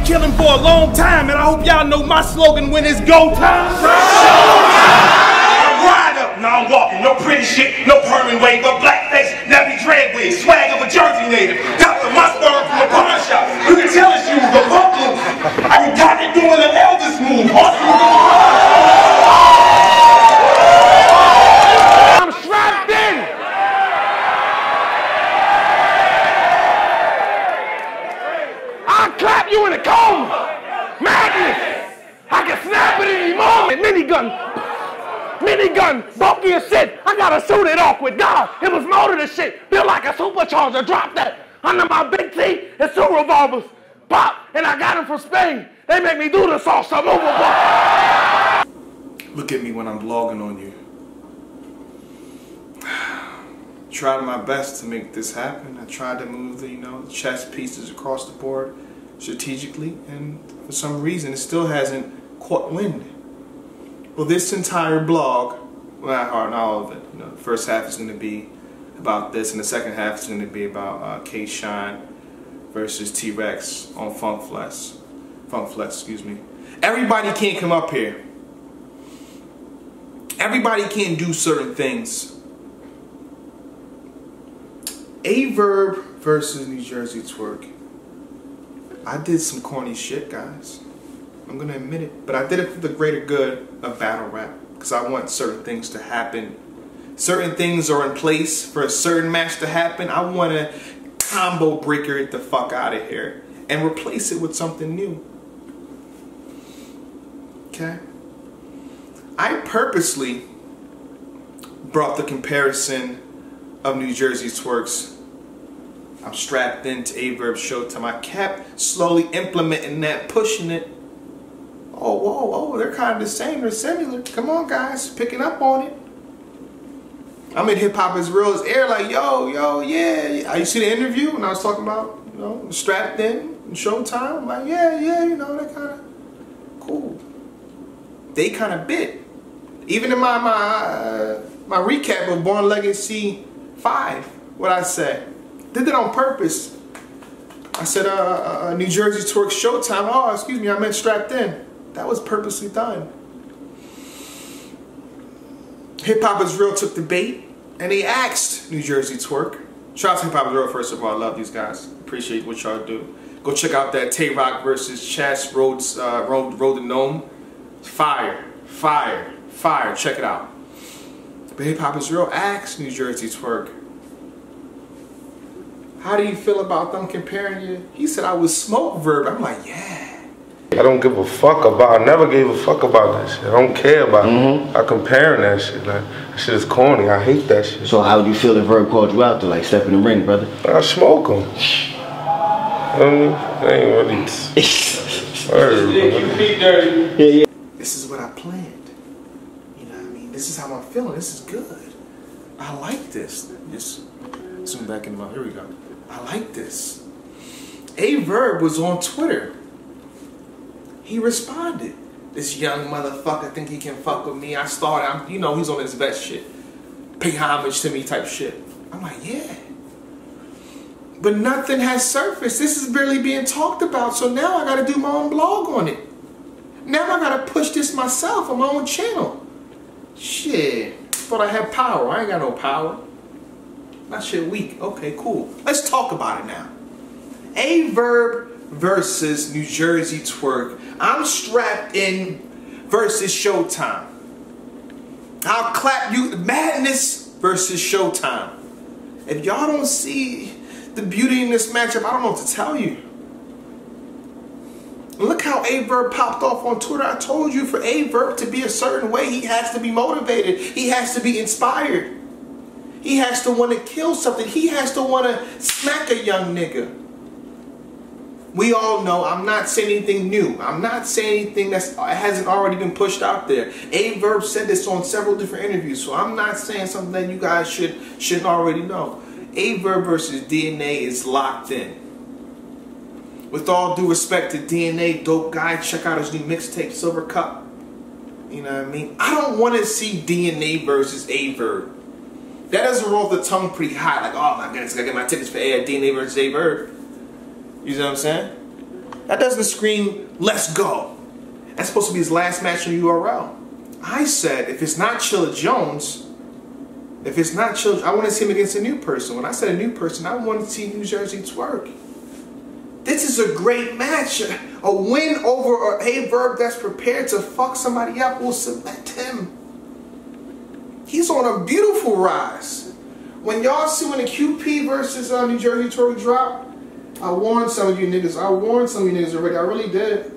been killing for a long time, and I hope y'all know my slogan when it's go time. I'm ride up, now I'm walking, no pretty shit, no permanent wave, but blackface, nappy dread wig, swag of a Jersey native, Dr. Mustard from the pawn shop. You can tell it's you, the pump move. I got it doing the Elvis move. I'm strapped in. I'll clap you in the coma. Madness. I can snap it any moment. Minigun, bulky as shit. I gotta shoot it off with God. It was more than the shit. Feel like a supercharger. Drop that. Under my big T, it's 2 revolvers. Pop, and I got them from Spain. They make me do the sauce. I'm overboard. Look at me when I'm blogging on you. Tried my best to make this happen. I tried to move the, the chess pieces across the board strategically, and for some reason it still hasn't caught wind. Well, this entire blog, well, not all of it. The first half is going to be about this, and the second half is going to be about K-Shine versus T-Rex on Funk Flex, excuse me. Everybody can't come up here. Everybody can't do certain things. Verb versus New Jersey Twork. I did some corny shit, guys. I'm gonna admit it, but I did it for the greater good of battle rap, because I want certain things to happen. Certain things are in place for a certain match to happen. I want to combo breaker it the fuck out of here and replace it with something new. Okay? I purposely brought the comparison of New Jersey Twork's I'm strapped into Verb Showtime. I kept slowly implementing that, pushing it. Oh, whoa, they're kind of the same, they're similar. Come on, guys, picking up on it. I'm in Hip Hop Is Real as Air, like, yo, yeah. You see the interview when I was talking about, strapped in Showtime? I'm like, yeah, they're kind of cool. They kind of bit. Even in my recap of Born Legacy 5, what I said, did it on purpose. I said, New Jersey Twork Showtime. Oh, excuse me, I meant strapped in. That was purposely done. Hip Hop Is Real took the bait, and they asked New Jersey Twork. Shout out to Hip Hop Is Real, first of all. I love these guys. Appreciate what y'all do. Go check out that Twork versus Chess Road the Gnome. Fire. Check it out. But Hip Hop Is Real asked New Jersey Twork, how do you feel about them comparing you? He said, I would smoke Verb. I'm like, yeah. I don't give a fuck about, I never gave a fuck about that shit. I don't care about it. I comparing that shit. Like, that shit is corny. I hate that shit. So how would you feel if Verb called you out to like step in the ring, brother? I smoke him. I ain't really. Yeah. This is what I planned. You know what I mean? This is how I'm feeling. This is good. I like this. Just zoom back in. Here we go. I like this. Verb was on Twitter. He responded. This young motherfucker think he can fuck with me. I started, he's on his best shit. Pay homage to me type shit. I'm like, yeah. But nothing has surfaced. This is barely being talked about. So now I gotta do my own blog on it. Now I gotta push this myself on my own channel. Shit. Thought I had power. I ain't got no power. My shit weak. Okay, cool. Let's talk about it now. Verb versus New Jersey Twork. I'm strapped in versus Showtime. I'll clap you. Madness versus Showtime. If y'all don't see the beauty in this matchup, I don't know what to tell you. Look how Verb popped off on Twitter. I told you for Verb to be a certain way, he has to be motivated. He has to be inspired. He has to want to kill something. He has to want to smack a young nigga. We all know I'm not saying anything new. I'm not saying anything that hasn't already been pushed out there. Verb said this on several different interviews, so I'm not saying something that you guys shouldn't already know. Verb versus DNA is locked in. With all due respect to DNA, dope guy, check out his new mixtape, Silver Cup. You know what I mean? I don't want to see DNA versus Verb. That doesn't roll the tongue pretty high, like, oh my goodness, I gotta get my tickets for DNA versus Verb. You know what I'm saying? That doesn't scream, let's go. That's supposed to be his last match on URL. I said, if it's not Chilla Jones, I want to see him against a new person. When I said a new person, I want to see New Jersey Twork. This is a great match. A win over a Verb that's prepared to fuck somebody up will cement him. He's on a beautiful rise. When y'all see when the QP versus New Jersey Twork dropped, I warned some of you niggas. Already. I really did.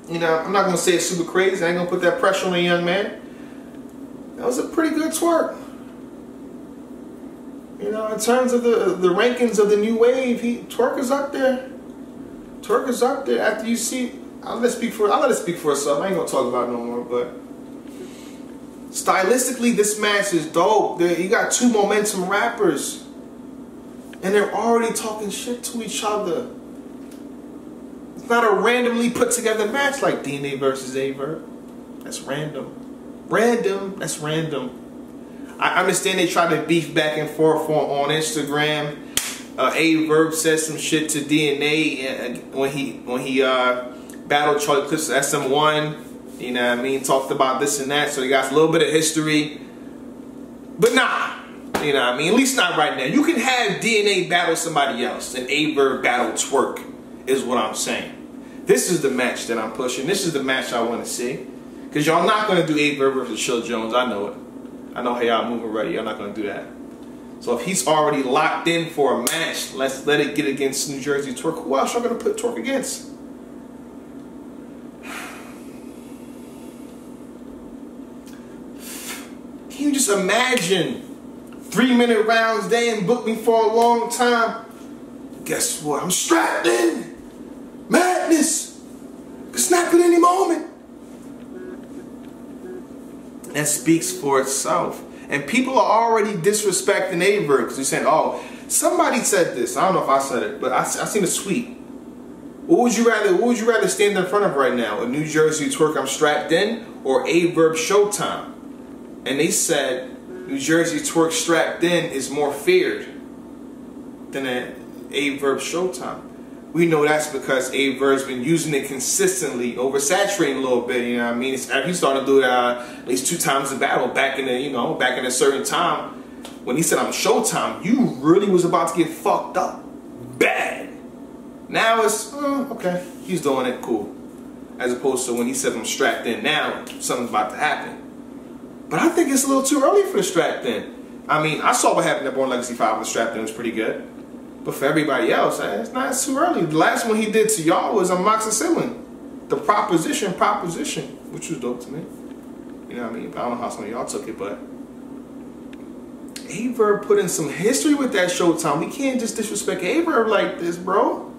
You know, I'm not going to say it's super crazy. I ain't going to put that pressure on a young man. That was a pretty good twerk. You know, in terms of the rankings of the new wave, Twork is up there. Twork is up there. After you see, I'll let it speak for itself. I ain't going to talk about it no more, but stylistically, this match is dope. You got two momentum rappers, and they're already talking shit to each other. It's not a randomly put together match like DNA versus A-Verb. That's random. That's random. I understand they try to beef back and forth on Instagram. A-Verb said some shit to DNA when he battled Charlie Clips at SM1. You know what I mean? Talked about this and that. So he got a little bit of history. But nah. You know what I mean? At least not right now. You can have DNA battle somebody else and A-Verb battle Twork is what I'm saying. This is the match that I'm pushing. This is the match I want to see. Because y'all not going to do A-Verb versus Chilla Jones. I know it. I know how y'all move already. Y'all not going to do that. So if he's already locked in for a match, let's let it get against New Jersey Twork. Who else y'all going to put Twork against? Can you just imagine 3-minute rounds? They ain't booked me for a long time. Guess what? I'm strapped in. Madness. Could snap at any moment. That speaks for itself. And people are already disrespecting A-Verb because they're saying, oh, somebody said this. I don't know if I said it, but I seen a tweet. What would you rather stand in front of right now? A New Jersey Twork, I'm strapped in, or A-Verb Showtime? And they said New Jersey Twork strapped in is more feared than an A-Verb Showtime. We know that's because A-Verb's been using it consistently, oversaturating a little bit, you know what I mean? He started to do it at least 2 times a battle back in a certain time. When he said I'm Showtime, you really was about to get fucked up. Bad. Now it's, okay, he's doing it, cool. As opposed to when he said I'm strapped in now, something's about to happen. But I think it's a little too early for the strapped in. I mean, I saw what happened at Born Legacy 5 when the strapped in was pretty good. But for everybody else, it's not too early. The last one he did to y'all was amoxicillin. The proposition, which was dope to me. You know what I mean? I don't know how some of y'all took it, but A-Verb put in some history with that Showtime. We can't just disrespect A-Verb like this, bro.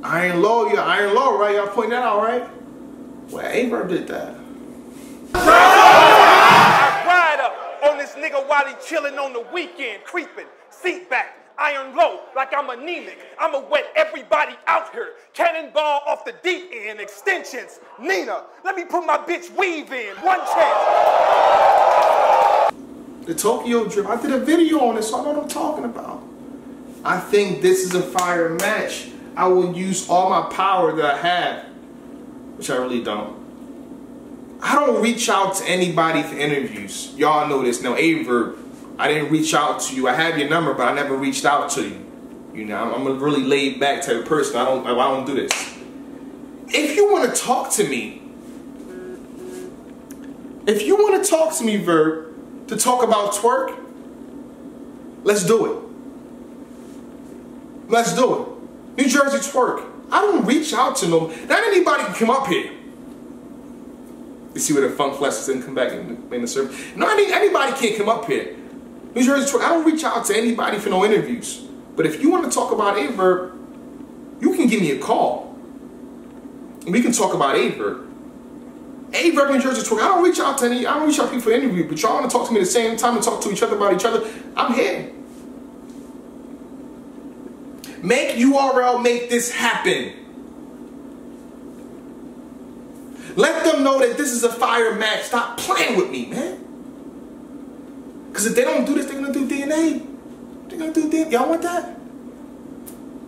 Iron Low, right? Y'all point that out, right? Well, A-Verb did that. I ride up on this nigga while he chilling on the weekend, creeping, seat back, iron low, like I'm anemic. I'ma wet everybody out here. Cannonball off the deep end, extensions. Nina, let me put my bitch weave in. One chance. The Tokyo Drip. I did a video on this, so I know what I'm talking about. I think this is a fire match. I will use all my power that I have, which I really don't. I don't reach out to anybody for interviews. Y'all know this. Now, A-Verb, I didn't reach out to you. I have your number, but I never reached out to you. You know, I'm a really laid back type of person. I don't do this. If you want to talk to me, Verb, to talk about Twork, let's do it. Let's do it. New Jersey Twork. I don't reach out to no. Not anybody can come up here. You see where the funk flashes and come back in the service. No, anybody can't come up here. New Jersey Twork. I don't reach out to anybody for no interviews. But if you want to talk about A-Verb, you can give me a call. And we can talk about A-Verb. A-Verb, New Jersey Twork. I don't reach out to people for interview, but y'all want to talk to me at the same time and talk to each other about each other. I'm here. Make URL make this happen. Let them know that this is a fire match. Stop playing with me, man. Because if they don't do this, they're going to do DNA. They're going to do DNA. Y'all want that?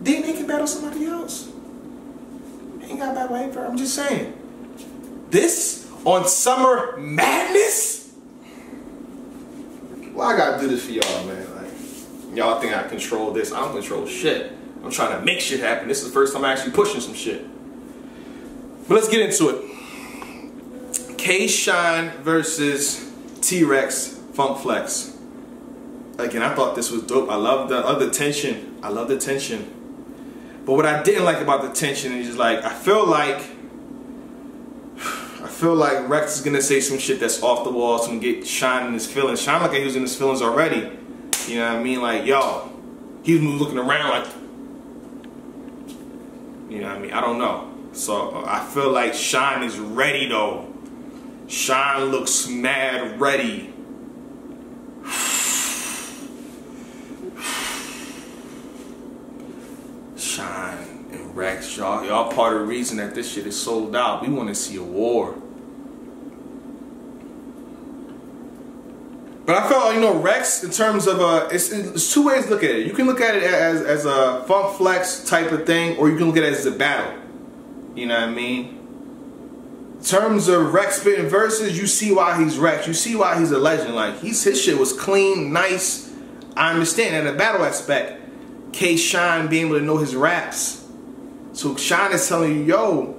then they can battle somebody else. They ain't got to battle A-Verb. I'm just saying. This on Summer Madness? Well, I gotta do this for y'all, man. Like, y'all think I control this. I don't control shit. I'm trying to make shit happen. This is the first time I'm actually pushing some shit. But let's get into it. K-Shine versus T-Rex Funk Flex. Again, I thought this was dope. I love the tension. I love the tension. But what I didn't like about the tension is just like, I feel like Rex is gonna say some shit that's off the wall, so I'm gonna get Shine in his feelings. Shine like he was in his feelings already. You know what I mean? Like, yo, he was looking around like, you know what I mean? I don't know. So I feel like Shine is ready though. Shine looks mad ready. Shine and Rex, y'all part of the reason that this shit is sold out. We want to see a war. But I felt, you know, Rex, in terms of, it's two ways to look at it. You can look at it as a Funk Flex type of thing, or you can look at it as a battle. You know what I mean? In terms of Rex spitting verses, you see why he's Rex. You see why he's a legend. Like, his shit was clean, nice. I understand. And the battle aspect, K-Shine being able to know his raps. So Shine is telling you, yo,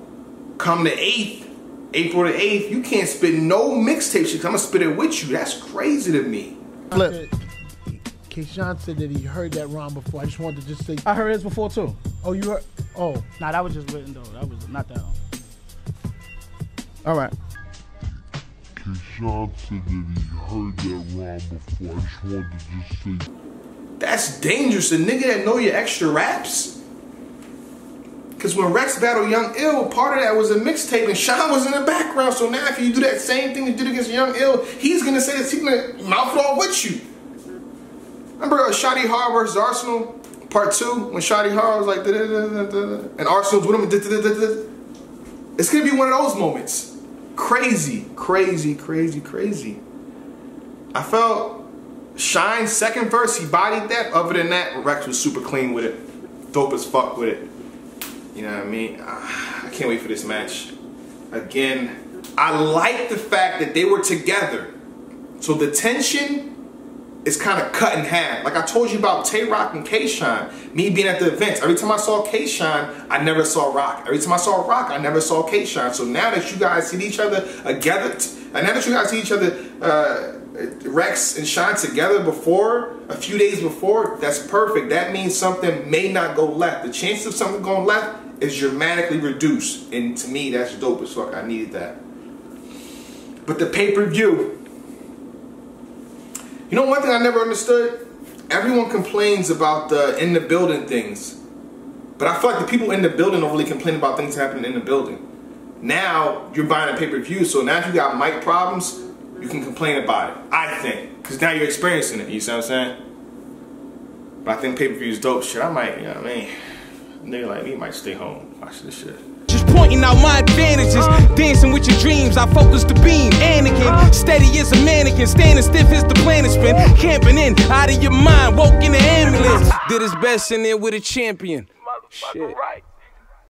come the 8th. April the 8th, you can't spit no mixtape shit. I'm gonna spit it with you. That's crazy to me. K-Shine said that he heard that rhyme before. I just wanted to just say. I heard his before too. Oh, you heard? Oh. Nah, that was just written though. That was not that one. All right. K-Shine said that he heard that rhyme before. I just wanted to just say. That's dangerous. A nigga that know your extra raps. Because when Rex battled Young Ill, part of that was a mixtape and Shine was in the background. So now if you do that same thing you did against Young Ill, he's going to say this, he's going to mouth it all with you. Remember Shotty Hard versus Arsenal, part 2, when Shotty Hard was like, and Arsenal's with him, it's going to be one of those moments. Crazy, crazy, crazy, crazy. I felt Shine's second verse, he bodied that. Other than that, Rex was super clean with it. Dope as fuck with it. You know what I mean? I can't wait for this match. Again, I like the fact that they were together. So the tension is kind of cut in half. Like I told you about Twork and K-Shine. Me being at the events. Every time I saw K-Shine, I never saw Rock. Every time I saw Rock, I never saw K-Shine. So now that you guys see each other together, and now that you guys see each other, Rex and Shine together before, a few days before, that's perfect. That means something may not go left. The chance of something going left is dramatically reduced. And to me, that's dope as fuck. I needed that. But the pay-per-view. You know one thing I never understood? Everyone complains about the in the building things. But I feel like the people in the building don't really complain about things happening in the building. Now, you're buying a pay-per-view, so now if you got mic problems, you can complain about it, I think. Because now you're experiencing it, you see what I'm saying? But I think pay-per-view is dope shit. I might, you know what I mean? A nigga like me might stay home, watch this shit. Just pointing out my advantages, dancing with your dreams. I focus the beam, Anakin, steady as a mannequin, standing stiff as the planet spin, camping in, out of your mind, woke in the ambulance. Did his best in there with a champion. Shit.